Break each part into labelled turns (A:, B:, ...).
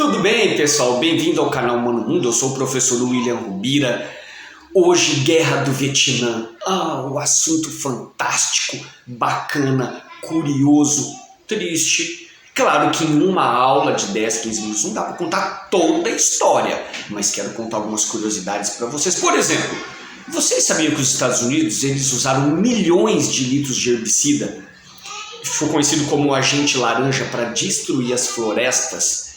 A: Tudo bem, pessoal? Bem-vindo ao canal Mano Mundo. Eu sou o professor William Rubira. Hoje, Guerra do Vietnã. Um assunto fantástico, bacana, curioso, triste. Claro que em uma aula de 10, 15 minutos não dá para contar toda a história, mas quero contar algumas curiosidades para vocês. Por exemplo, vocês sabiam que os Estados Unidos eles usaram milhões de litros de herbicida? Foi conhecido como o agente laranja para destruir as florestas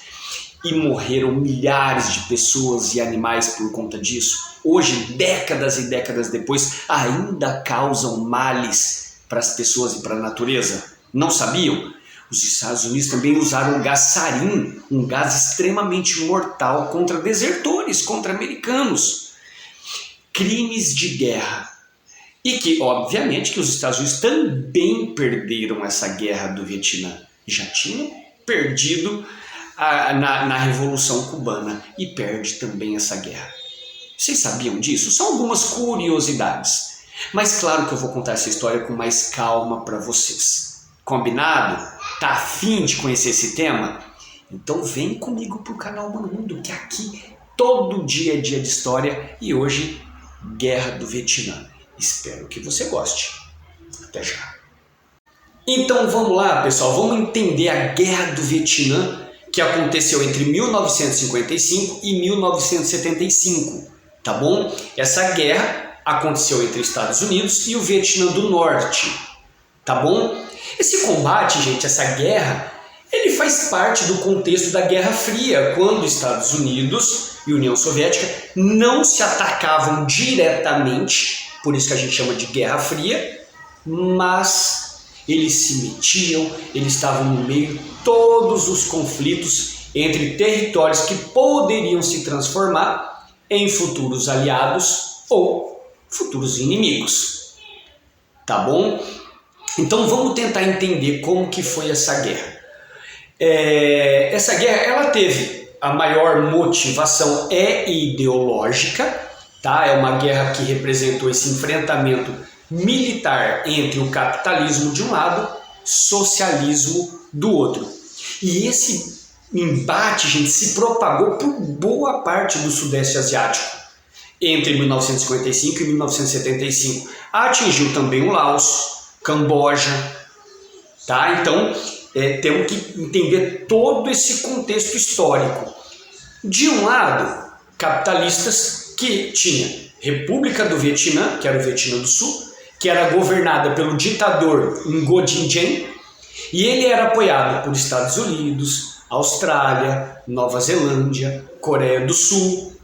A: e morreram milhares de pessoas e animais por conta disso. Hoje, décadas e décadas depois, ainda causam males para as pessoas e para a natureza. Não sabiam? Os Estados Unidos também usaram o gás sarin, um gás extremamente mortal contra desertores, contra americanos. Crimes de guerra. E que, obviamente, que os Estados Unidos também perderam essa guerra do Vietnã. Já tinham perdido na Revolução Cubana e perde também essa guerra. Vocês sabiam disso? São algumas curiosidades. Mas claro que eu vou contar essa história com mais calma para vocês. Combinado? Tá afim de conhecer esse tema? Então vem comigo pro canal Mano Mundo, que aqui todo dia é dia de história e hoje, Guerra do Vietnã. Espero que você goste. Até já. Então vamos lá, pessoal. Vamos entender a Guerra do Vietnã que aconteceu entre 1955 e 1975, tá bom? Essa guerra aconteceu entre os Estados Unidos e o Vietnã do Norte, tá bom? Esse combate, gente, essa guerra, ele faz parte do contexto da Guerra Fria, quando os Estados Unidos e União Soviética não se atacavam diretamente, por isso que a gente chama de Guerra Fria, mas eles se metiam, eles estavam no meio de todos os conflitos entre territórios que poderiam se transformar em futuros aliados ou futuros inimigos. Tá bom? Então vamos tentar entender como que foi essa guerra. Essa guerra, ela teve a maior motivação ideológica, tá? É uma guerra que representou esse enfrentamento militar entre o capitalismo de um lado, socialismo do outro. E esse embate, gente, se propagou por boa parte do Sudeste Asiático entre 1955 e 1975. Atingiu também o Laos, Camboja, tá? Então, temos que entender todo esse contexto histórico. De um lado, capitalistas que tinha República do Vietnã, que era o Vietnã do Sul, que era governada pelo ditador Ngo Dinh Diem, e ele era apoiado por Estados Unidos, Austrália, Nova Zelândia, Coreia do Sul.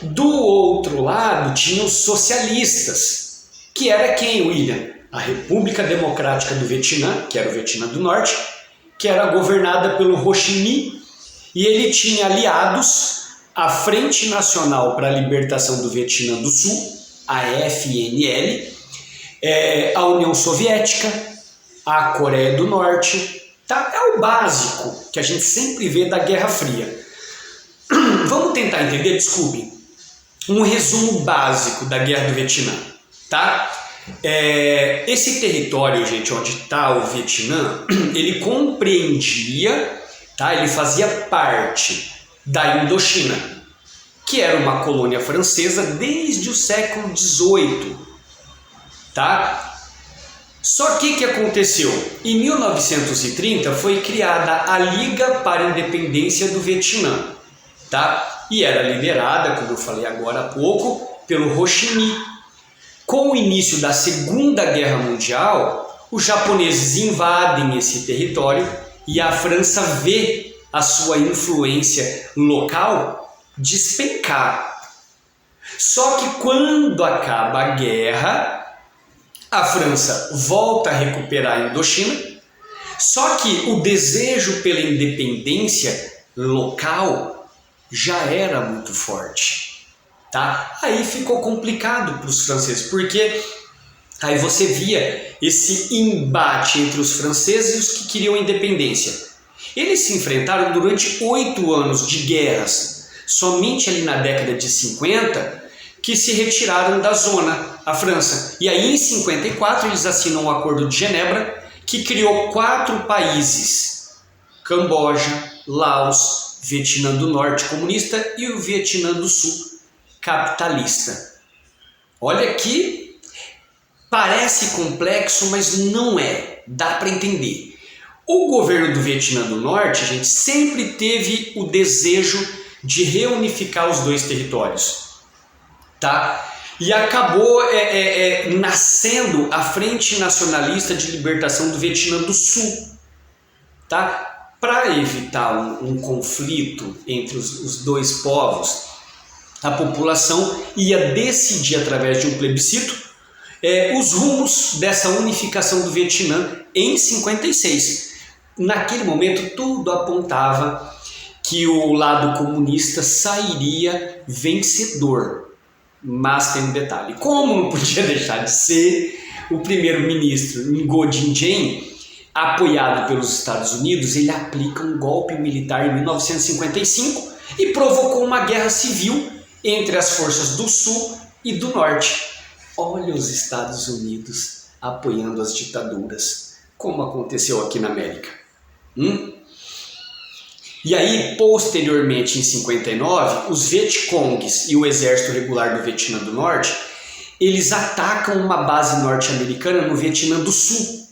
A: Do outro lado tinha os socialistas, que era quem, William? A República Democrática do Vietnã, que era o Vietnã do Norte, que era governada pelo Ho Chi Minh, e ele tinha aliados a Frente Nacional para a Libertação do Vietnã do Sul, a FNL, a União Soviética, a Coreia do Norte, tá? É o básico que a gente sempre vê da Guerra Fria. Vamos tentar entender, desculpe, um resumo básico da Guerra do Vietnã, tá? Esse território, gente, onde está o Vietnã, ele compreendia, tá? Ele fazia parte da Indochina, que era uma colônia francesa desde o século XVIII. Tá? Só que o que aconteceu? Em 1930 foi criada a Liga para a Independência do Vietnã, tá? E era liderada, como eu falei agora há pouco, pelo Ho Chi Minh. Com o início da Segunda Guerra Mundial, os japoneses invadem esse território e a França vê a sua influência local despencar. Só que quando acaba a guerra, a França volta a recuperar a Indochina, só que o desejo pela independência local já era muito forte, tá? Aí ficou complicado para os franceses, porque aí você via esse embate entre os franceses e os que queriam a independência. Eles se enfrentaram durante 8 anos de guerras, somente ali na década de 50, que se retiraram da zona, a França. E aí em 54 eles assinam o Acordo de Genebra, que criou 4 países: Camboja, Laos, Vietnã do Norte comunista e o Vietnã do Sul capitalista. Olha que parece complexo, mas não é. Dá para entender. O governo do Vietnã do Norte, gente, sempre teve o desejo de reunificar os dois territórios, tá? E acabou nascendo a Frente Nacionalista de Libertação do Vietnã do Sul, tá? Para evitar um conflito entre os dois povos, a população ia decidir através de um plebiscito os rumos dessa unificação do Vietnã em 56. Naquele momento tudo apontava que o lado comunista sairia vencedor. Mas tem um detalhe, como não podia deixar de ser, o primeiro-ministro Ngo Dinh Diem, apoiado pelos Estados Unidos, ele aplica um golpe militar em 1955 e provocou uma guerra civil entre as forças do Sul e do Norte. Olha os Estados Unidos apoiando as ditaduras, como aconteceu aqui na América. E aí, posteriormente, em 59, os Vietcongs e o Exército Regular do Vietnã do Norte, eles atacam uma base norte-americana no Vietnã do Sul.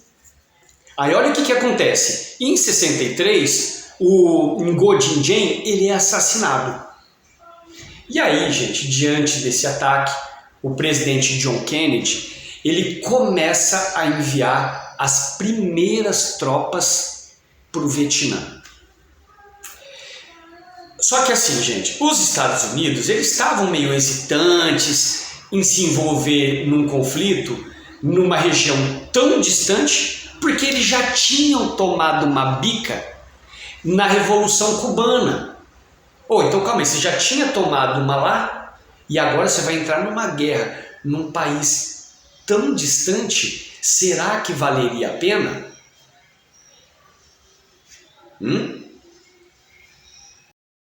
A: Aí olha o que acontece. Em 63, o Ngo Dinh Diem, ele é assassinado. E aí, gente, diante desse ataque, o presidente John Kennedy, ele começa a enviar as primeiras tropas para o Vietnã. Só que assim, gente, os Estados Unidos, eles estavam meio hesitantes em se envolver num conflito numa região tão distante, porque eles já tinham tomado uma bica na Revolução Cubana. Então calma aí, você já tinha tomado uma lá e agora você vai entrar numa guerra num país tão distante, será que valeria a pena?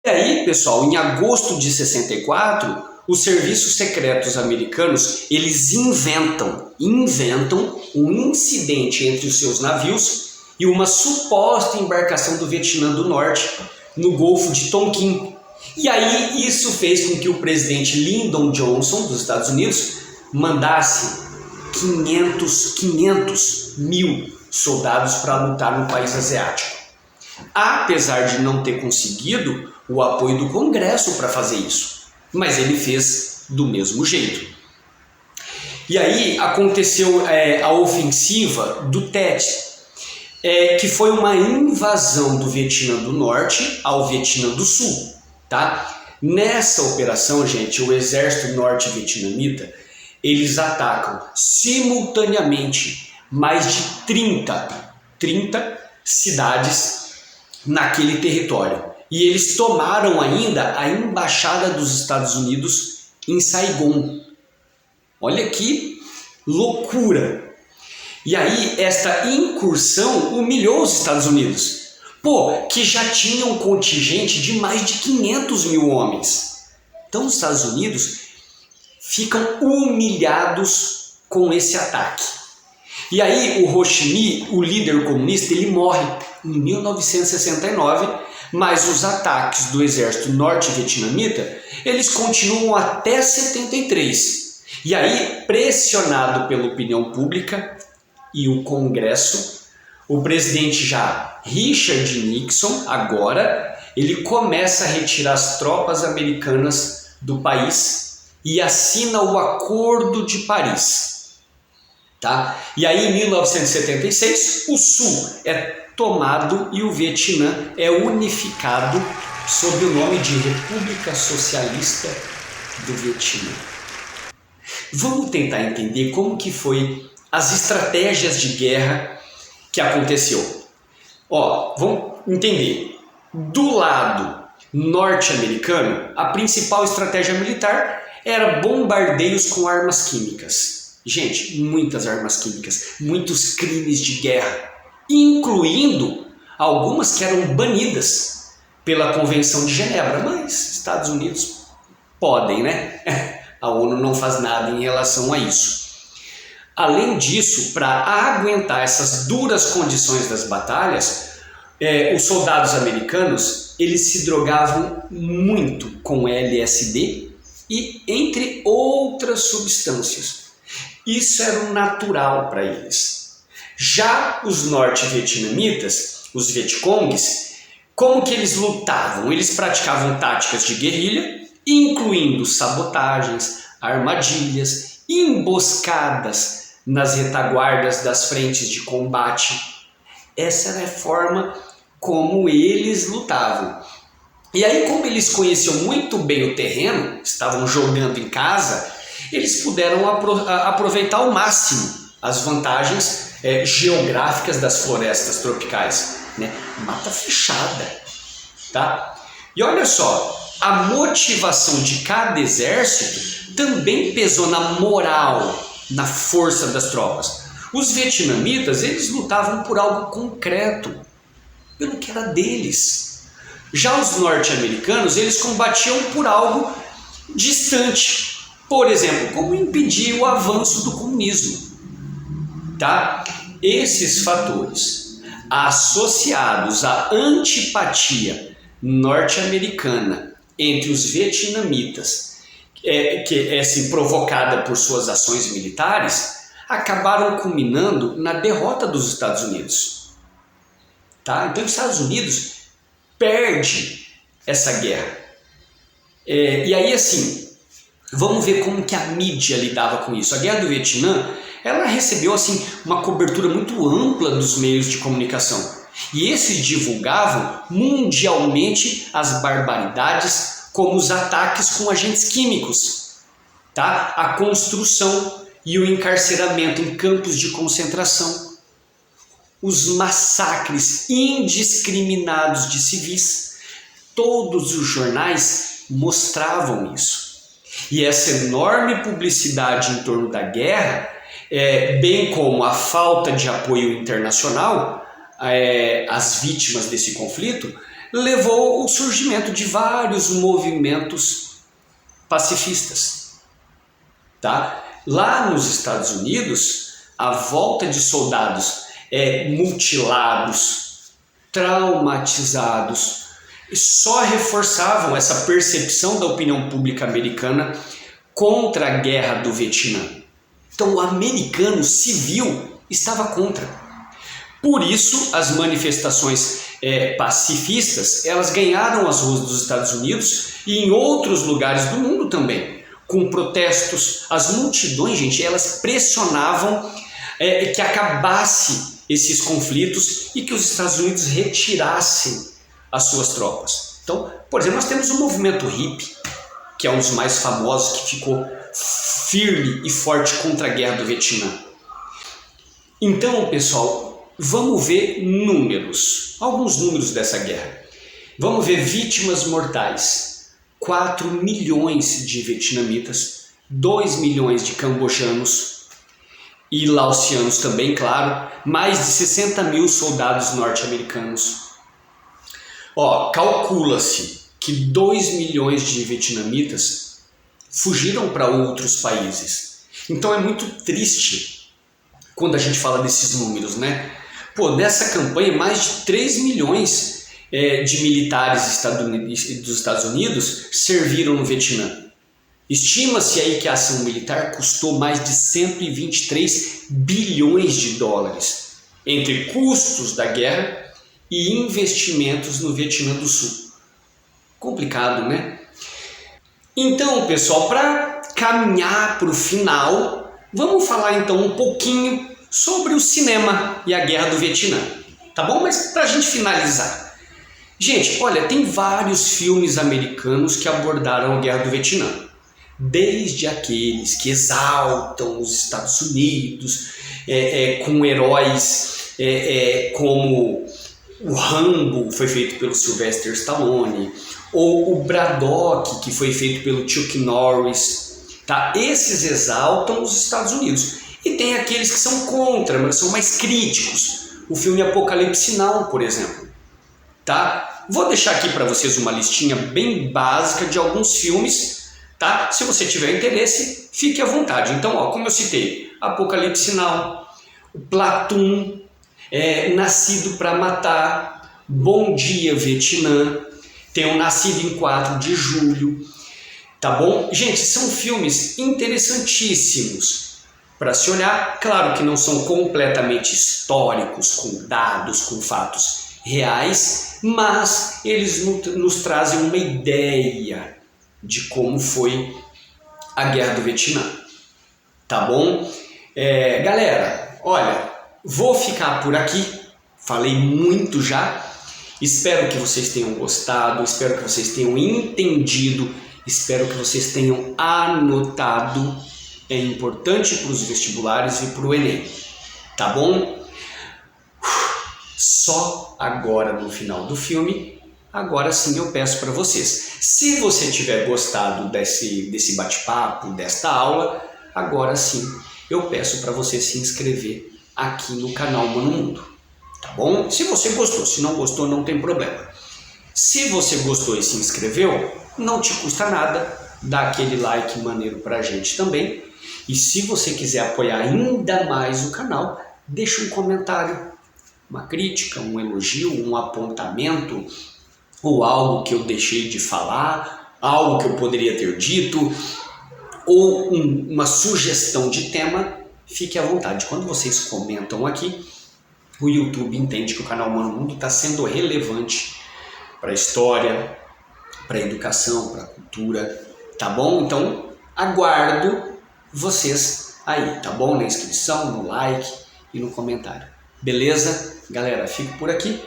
A: E aí, pessoal, em agosto de 64, os serviços secretos americanos, eles inventam um incidente entre os seus navios e uma suposta embarcação do Vietnã do Norte no Golfo de Tonkin. E aí isso fez com que o presidente Lyndon Johnson, dos Estados Unidos, mandasse 500 mil soldados para lutar no país asiático. Apesar de não ter conseguido o apoio do Congresso para fazer isso, mas ele fez do mesmo jeito. E aí aconteceu a ofensiva do Tet, que foi uma invasão do Vietnã do Norte ao Vietnã do Sul, tá? Nessa operação, gente, o exército norte-vietnamita, eles atacam simultaneamente mais de 30 cidades naquele território. E eles tomaram ainda a embaixada dos Estados Unidos em Saigon. Olha que loucura! E aí esta incursão humilhou os Estados Unidos, que já tinham um contingente de mais de 500 mil homens. Então os Estados Unidos ficam humilhados com esse ataque. E aí o Ho Chi Minh, o líder comunista, ele morre em 1969, mas os ataques do exército norte-vietnamita, eles continuam até 73. E aí, pressionado pela opinião pública e o Congresso, o presidente já Richard Nixon, agora, ele começa a retirar as tropas americanas do país e assina o Acordo de Paris. Tá? E aí, em 1976, o Sul é tomado e o Vietnã é unificado sob o nome de República Socialista do Vietnã. Vamos tentar entender como que foi as estratégias de guerra que aconteceu. Vamos entender. Do lado norte-americano, a principal estratégia militar era bombardeios com armas químicas. Gente, muitas armas químicas, muitos crimes de guerra, incluindo algumas que eram banidas pela Convenção de Genebra, mas Estados Unidos podem, né? A ONU não faz nada em relação a isso. Além disso, para aguentar essas duras condições das batalhas, os soldados americanos, eles se drogavam muito com LSD e entre outras substâncias. Isso era o natural para eles. Já os norte-vietnamitas, os Vietcongues, como que eles lutavam? Eles praticavam táticas de guerrilha, incluindo sabotagens, armadilhas, emboscadas nas retaguardas das frentes de combate. Essa era a forma como eles lutavam. E aí, como eles conheciam muito bem o terreno, estavam jogando em casa, eles puderam aproveitar ao máximo as vantagens geográficas das florestas tropicais, né? Mata fechada, tá? E olha só, a motivação de cada exército também pesou na moral, na força das tropas. Os vietnamitas, eles lutavam por algo concreto, pelo que era deles. Já os norte-americanos, eles combatiam por algo distante. Por exemplo, como impedir o avanço do comunismo. Tá? Esses fatores, associados à antipatia norte-americana entre os vietnamitas, que é assim, provocada por suas ações militares, acabaram culminando na derrota dos Estados Unidos. Tá? Então os Estados Unidos perde essa guerra. E aí assim, vamos ver como que a mídia lidava com isso. A Guerra do Vietnã, ela recebeu assim uma cobertura muito ampla dos meios de comunicação. E esses divulgavam mundialmente as barbaridades, como os ataques com agentes químicos, tá? A construção e o encarceramento em campos de concentração, os massacres indiscriminados de civis. Todos os jornais mostravam isso. E essa enorme publicidade em torno da guerra, bem como a falta de apoio internacional às vítimas desse conflito, levou ao surgimento de vários movimentos pacifistas. Tá? Lá nos Estados Unidos, a volta de soldados mutilados, traumatizados, só reforçavam essa percepção da opinião pública americana contra a guerra do Vietnã. Então o americano civil estava contra. Por isso as manifestações pacifistas, elas ganharam as ruas dos Estados Unidos e em outros lugares do mundo também, com protestos. As multidões, gente, elas pressionavam que acabasse esses conflitos e que os Estados Unidos retirassem as suas tropas. Então, por exemplo, nós temos o movimento hippie, que é um dos mais famosos, que ficou firme e forte contra a guerra do Vietnã. Então, pessoal, vamos ver números, alguns números dessa guerra. Vamos ver vítimas mortais: 4 milhões de vietnamitas, 2 milhões de cambojanos e laosianos também, claro, mais de 60 mil soldados norte-americanos. Calcula-se que 2 milhões de vietnamitas fugiram para outros países. Então é muito triste quando a gente fala desses números, né? Nessa campanha, mais de 3 milhões de militares dos Estados Unidos serviram no Vietnã. Estima-se aí que a ação militar custou mais de 123 bilhões de dólares, entre custos da guerra e investimentos no Vietnã do Sul. Complicado, né? Então, pessoal, para caminhar para o final, vamos falar então um pouquinho sobre o cinema e a Guerra do Vietnã, tá bom? Mas para a gente finalizar, gente, olha, tem vários filmes americanos que abordaram a Guerra do Vietnã. Desde aqueles que exaltam os Estados Unidos, com heróis como o Rambo, foi feito pelo Sylvester Stallone, ou o Braddock, que foi feito pelo Chuck Norris. Tá? Esses exaltam os Estados Unidos. E tem aqueles que são contra, mas são mais críticos. O filme Apocalipse Now, por exemplo. Tá? Vou deixar aqui para vocês uma listinha bem básica de alguns filmes. Tá? Se você tiver interesse, fique à vontade. Então, como eu citei, Apocalipse Now, Platoon, Nascido para Matar, Bom Dia Vietnã, tem o Nascido em 4 de Julho, tá bom? Gente, são filmes interessantíssimos para se olhar. Claro que não são completamente históricos, com dados, com fatos reais, mas eles nos trazem uma ideia de como foi a Guerra do Vietnã, tá bom? Galera, olha, vou ficar por aqui, falei muito já, espero que vocês tenham gostado, espero que vocês tenham entendido, espero que vocês tenham anotado, é importante para os vestibulares e para o Enem, tá bom? Só agora no final do filme, agora sim eu peço para vocês, se você tiver gostado desse bate-papo, desta aula, agora sim eu peço para você se inscrever aqui no canal Mano Mundo, tá bom? Se você gostou, se não gostou não tem problema. Se você gostou e se inscreveu, não te custa nada, dá aquele like maneiro pra gente também. E se você quiser apoiar ainda mais o canal, deixa um comentário, uma crítica, um elogio, um apontamento, ou algo que eu deixei de falar, algo que eu poderia ter dito, ou uma sugestão de tema, fique à vontade. Quando vocês comentam aqui, o YouTube entende que o canal Mano Mundo está sendo relevante para a história, para a educação, para a cultura, tá bom? Então, aguardo vocês aí, tá bom? Na inscrição, no like e no comentário. Beleza? Galera, fico por aqui.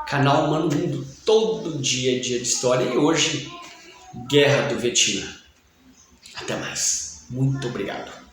A: Canal Mano Mundo, todo dia é dia de história e hoje, Guerra do Vietnã. Até mais. Muito obrigado.